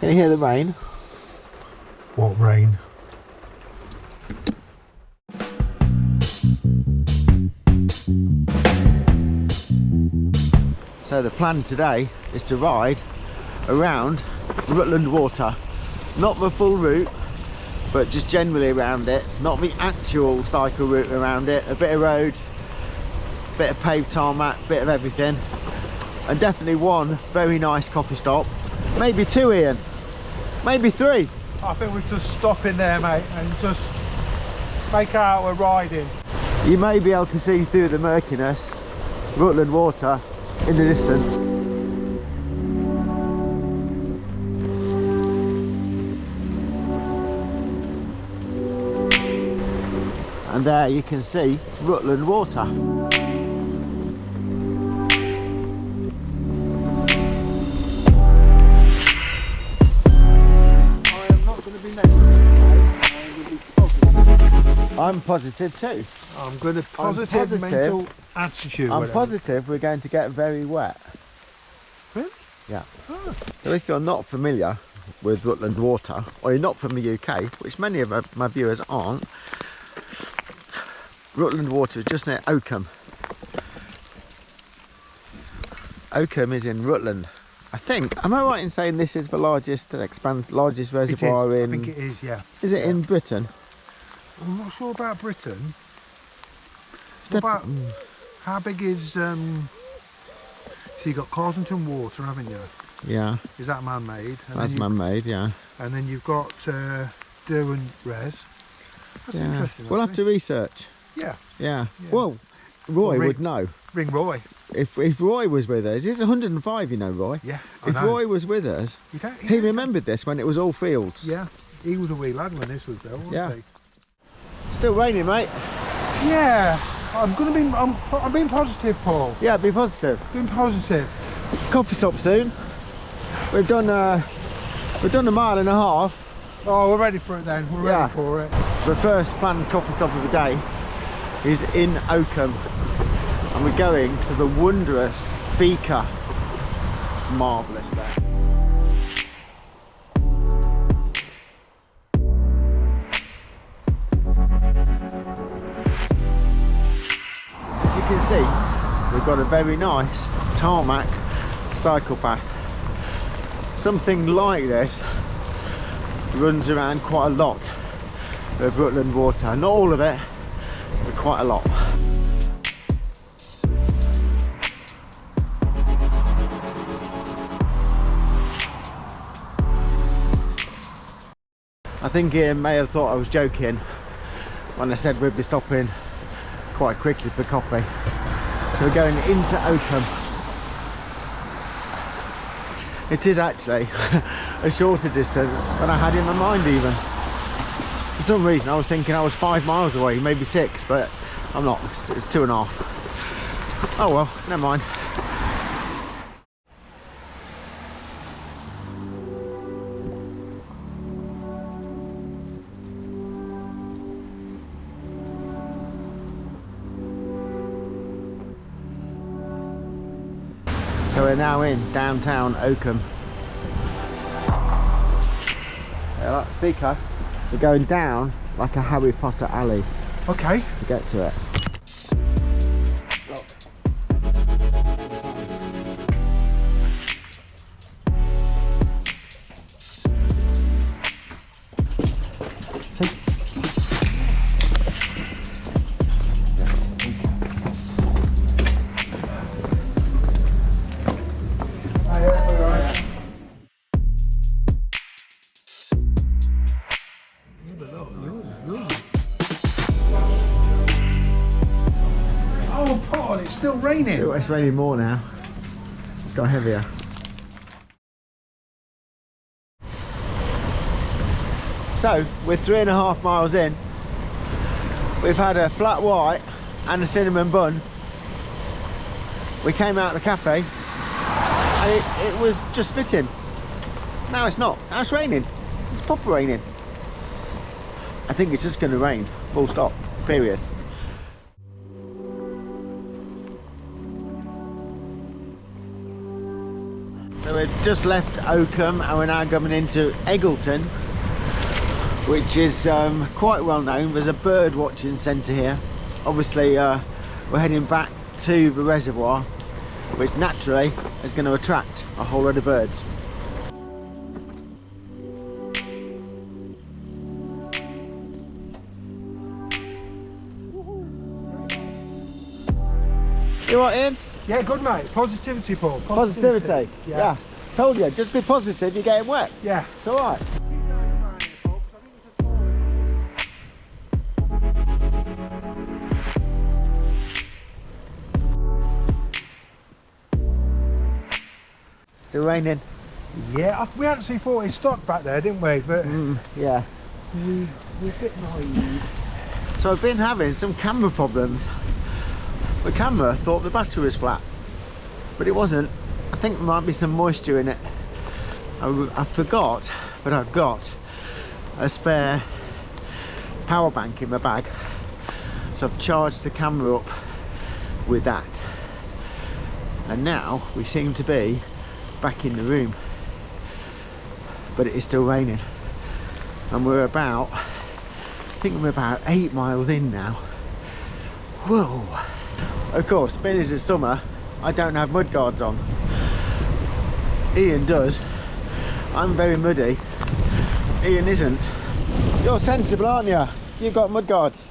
Can you hear the rain? What rain? So the plan today is to ride around Rutland Water. Not the full route, but just generally around it. Not the actual cycle route around it. A bit of road, bit of paved tarmac, bit of everything. And definitely one very nice coffee stop. Maybe two, Ian. Maybe three. I think we just stop in there, mate, and just make out we're riding. You may be able to see through the murkiness Rutland Water in the distance. And there you can see Rutland Water. I am not going to be negative. I'm positive too. I'm going to positive mental attitude. I'm positive we're going to get very wet. Really? Yeah. Oh. So if you're not familiar with Rutland Water, or you're not from the UK, which many of my viewers aren't, Rutland Water is just near Oakham. Oakham is in Rutland. I think, am I right in saying this is the largest reservoir in... I think it is, yeah. Is it in Britain? I'm not sure about Britain. About how big is so you got Carsington Water, haven't you? Yeah. Is that man-made? That's man-made, yeah. And then you've got Derwent Res. That's interesting. We'll have to research. Yeah. Yeah. Well, Roy would know. Ring Roy. If Roy was with us, he's 105, you know, Roy. Yeah. If Roy was with us, he remembered this when it was all fields. Yeah. He was a wee lad when this was built, wasn't he? Still raining, mate. Yeah. I'm being positive, Paul. Yeah, be positive. Being positive. Coffee stop soon. We've done a mile and a half. Oh, we're ready for it then. We're ready for it. The first planned coffee stop of the day is in Oakham, and we're going to the wondrous FIKA. It's marvellous there. As you can see, we've got a very nice tarmac cycle path. Something like this runs around quite a lot of Rutland Water. Not all of it, but quite a lot. I think Ian may have thought I was joking when I said we'd be stopping quite quickly for coffee. So we're going into Oakham. It is actually a shorter distance than I had in my mind even. For some reason I was thinking I was 5 miles away, maybe 6, but I'm not. It's 2.5. Oh well, never mind. So we're now in downtown Oakham. Like FIKA, we're going down like a Harry Potter alley. Okay. To get to it. See? Oh, Paul, it's still raining. It's raining more now. It's got heavier. So we're 3.5 miles in. We've had a flat white and a cinnamon bun. We came out of the cafe and it was just spitting. Now it's not. Now it's raining. It's proper raining. I think it's just going to rain. Full stop. Period. So we've just left Oakham and we're now coming into Egleton, which is quite well known. There's a bird watching centre here. Obviously we're heading back to the reservoir, which naturally is going to attract a whole lot of birds. You all right, Ian? Yeah, good mate. Positivity, Paul. Positivity. Yeah. Told you, just be positive, you're getting wet. Yeah. It's all right. Still raining. Yeah, we actually thought it stopped back there, didn't we? But yeah. we're a bit naive. So I've been having some camera problems. The camera thought the battery was flat, but it wasn't. I think there might be some moisture in it. I forgot, but I've got a spare power bank in my bag, so I've charged the camera up with that, and now we seem to be back in the room, but it is still raining, and we're about, I think we're about 8 miles in now. Whoa. Of course, being as it's summer, I don't have mud guards on. Ian does. I'm very muddy. Ian isn't. You're sensible, aren't you? You've got mud guards.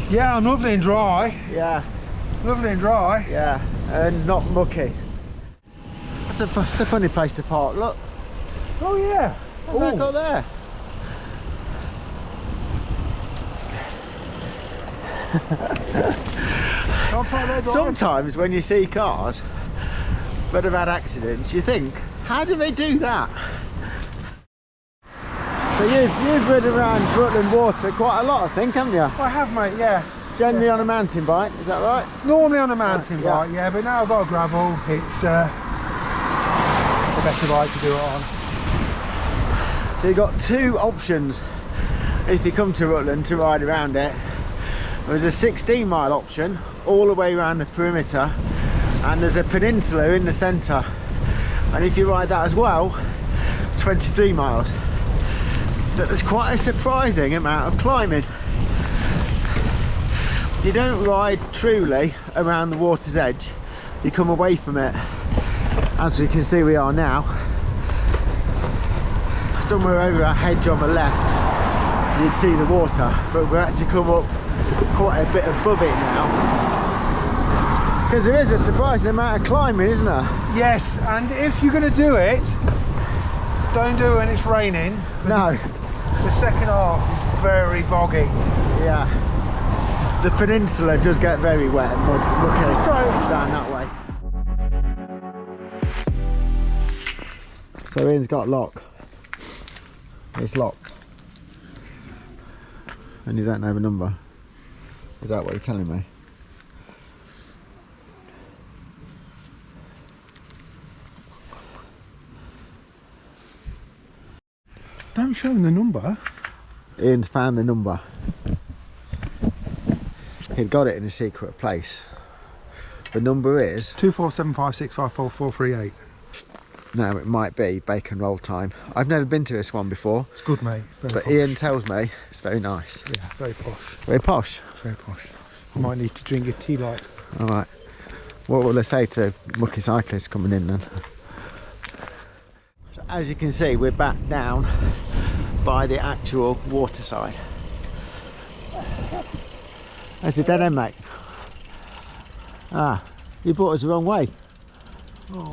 Yeah, I'm lovely and dry. Yeah. Lovely and dry. Yeah, and not mucky. It's a funny place to park, look. Oh yeah. What's that got there? Sometimes when you see cars that have had accidents, you think, how do they do that? So you've ridden around Rutland water quite a lot, I think, haven't you? I have, mate, yeah. Generally on a mountain bike, is that right? Normally on a mountain Yeah. bike, yeah, but now I've got a gravel, it's the better bike to do it on. So you've got two options if you come to Rutland to ride around it. There's a 16-mile option all the way around the perimeter, and there's a peninsula in the centre, and if you ride that as well, 23 miles. But there's quite a surprising amount of climbing. You don't ride truly around the water's edge, you come away from it. As we can see, we are now somewhere over a hedge on the left, you'd see the water, but we've actually come up quite a bit above it now, because there is a surprising amount of climbing, isn't there? Yes, and if you're going to do it, don't do it when it's raining. No. The second half is very boggy. Yeah. The peninsula does get very wet and mucky down that way. So Ian's got lock. It's locked. And you don't know the number. Is that what you're telling me? Don't show him the number. Ian's found the number. He'd got it in a secret place. The number is 2475654438. Now it might be bacon roll time. I've never been to this one before. It's good, mate. Very but posh. Ian tells me it's very nice. Yeah, very posh. Very posh. Very posh. You might need to drink a tea light. All right. What will they say to mucky cyclists coming in then? So as you can see, we're back down by the actual water side. That's a dead end, mate. Ah, you brought us the wrong way.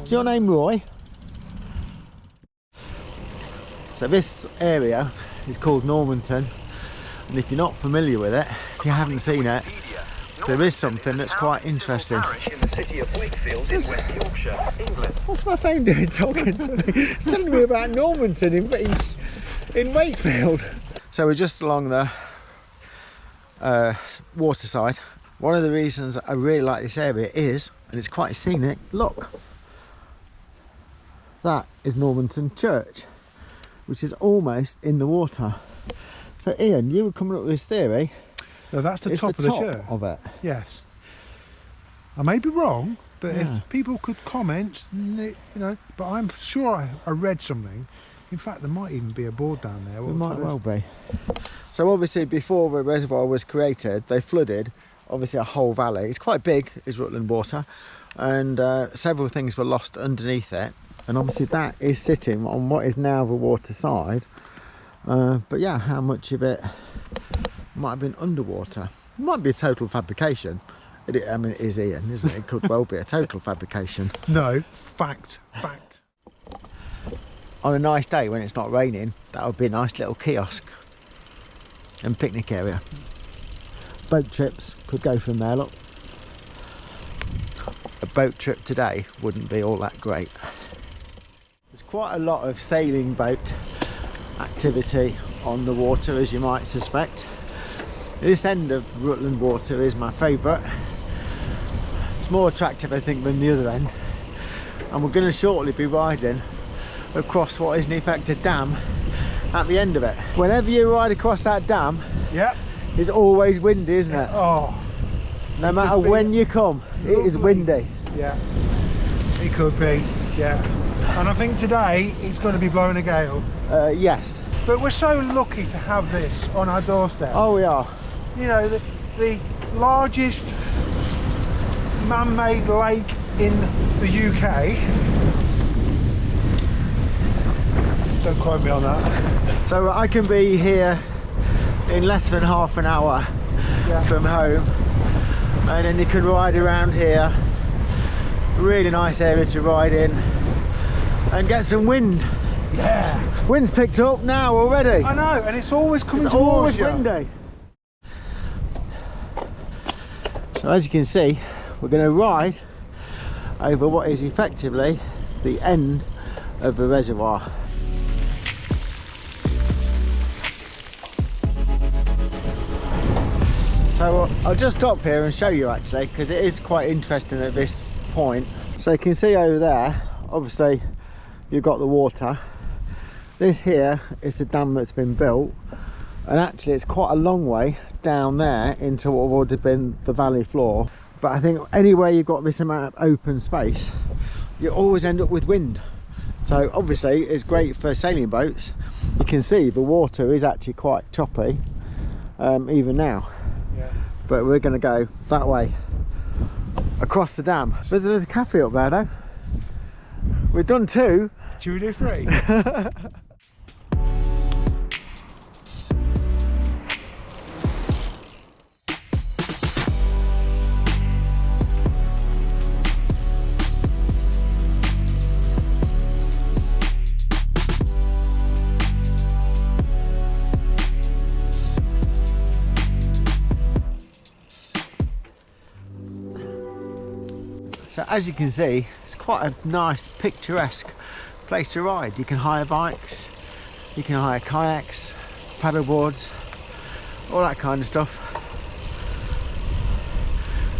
Is your name Roy? So this area is called Normanton, and if you're not familiar with it, if you haven't seen it, there is something that's quite interesting. What's my phone doing talking to me? It's telling me about Normanton in Wakefield. So we're just along the waterside. One of the reasons I really like this area is, and it's quite scenic, look. That is Normanton Church, which is almost in the water. So Ian, you were coming up with this theory. No, that's the top of the church. Of it. Yes. I may be wrong. But Yeah. if people could comment, you know, but I'm sure I read something. In fact, there might even be a board down there. It might well be. So obviously before the reservoir was created, they flooded obviously a whole valley. It's quite big, is Rutland water, and several things were lost underneath it. And obviously that is sitting on what is now the water side. But yeah, how much of it might have been underwater? It might be a total fabrication. I mean, it is Ian, isn't it? It could well be a total fabrication. No, fact. On a nice day when it's not raining, that would be a nice little kiosk and picnic area. Boat trips could go from there, look. A boat trip today wouldn't be all that great. There's quite a lot of sailing boat activity on the water, as you might suspect. This end of Rutland water is my favourite. It's more attractive, I think, than the other end. And we're going to shortly be riding across what is in effect a dam at the end of it. Whenever you ride across that dam, Yep. it's always windy, isn't it? Oh, No matter when you come, it is windy. yeah. It could be, yeah. And I think today it's going to be blowing a gale. Yes. But we're so lucky to have this on our doorstep. Oh, we are. You know, the largest man-made lake in the UK. Don't quote me on that. So I can be here in less than half an hour from home, and then you can ride around here. Really nice area to ride in and get some wind. Yeah. Wind's picked up now already. I know, and it's always coming It's towards always you. windy. So as you can see, we're going to ride over what is effectively the end of the reservoir. So I'll just stop here and show you actually, because it is quite interesting at this point. So you can see over there, obviously you've got the water. This here is the dam that's been built, and actually it's quite a long way down there into what would have been the valley floor. But I think anywhere you've got this amount of open space, you always end up with wind. So obviously it's great for sailing boats. You can see the water is actually quite choppy even now. Yeah. But we're going to go that way across the dam. There's a cafe up there though. We've done two. Should we do three? So as you can see, it's quite a nice picturesque place to ride. You can hire bikes, you can hire kayaks, paddle boards, all that kind of stuff.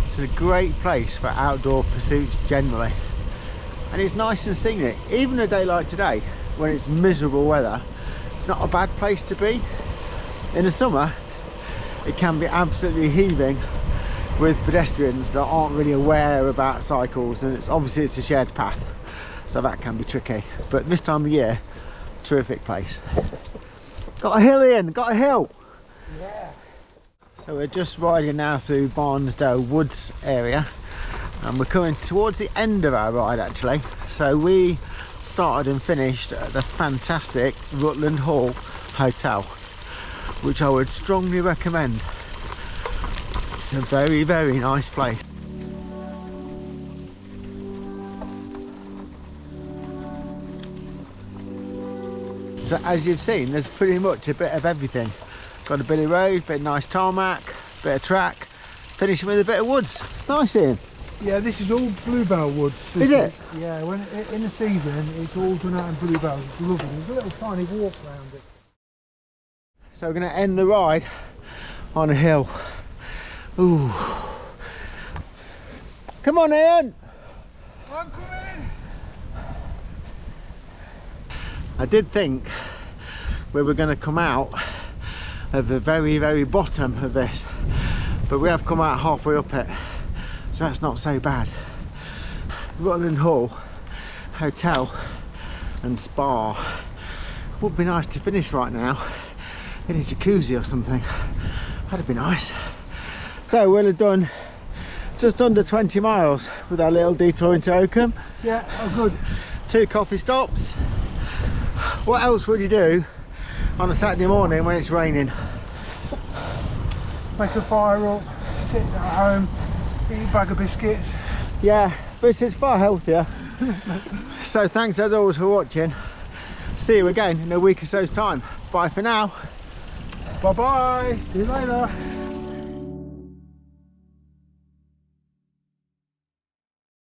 It's a great place for outdoor pursuits generally, and it's nice and scenic. Even a day like today when it's miserable weather, it's not a bad place to be. In the summer it can be absolutely heaving with pedestrians that aren't really aware about cycles, and it's obviously it's a shared path, so that can be tricky. But this time of year, terrific place. Got a hill in, got a hill. Yeah. So we're just riding now through Barnsdale Woods area, and we're coming towards the end of our ride actually. So we started and finished at the fantastic Rutland Hall Hotel, which I would strongly recommend. It's a very, very nice place. So as you've seen, there's pretty much a bit of everything. Got a bit of road, bit of nice tarmac, bit of track, finishing with a bit of woods. It's nice in. Yeah, this is all bluebell woods. Is it? Yeah, when in the season it's all done out in bluebells. It's lovely. There's a little tiny walk around it. So we're going to end the ride on a hill. Ooh. Come on, Ian. I'm coming. I did think we were going to come out at the very, very bottom of this, but we have come out halfway up it, so that's not so bad. Rutland Hall Hotel and Spa. Would be nice to finish right now in a jacuzzi or something. That'd be nice. So we'll have done just under 20 miles with our little detour into Oakham. Yeah, oh good. 2 coffee stops. What else would you do on a Saturday morning when it's raining? Make a fire up, sit at home, eat a bag of biscuits. Yeah, but it's far healthier. So thanks as always for watching. See you again in a week or so's time. Bye for now. Bye bye, see you later.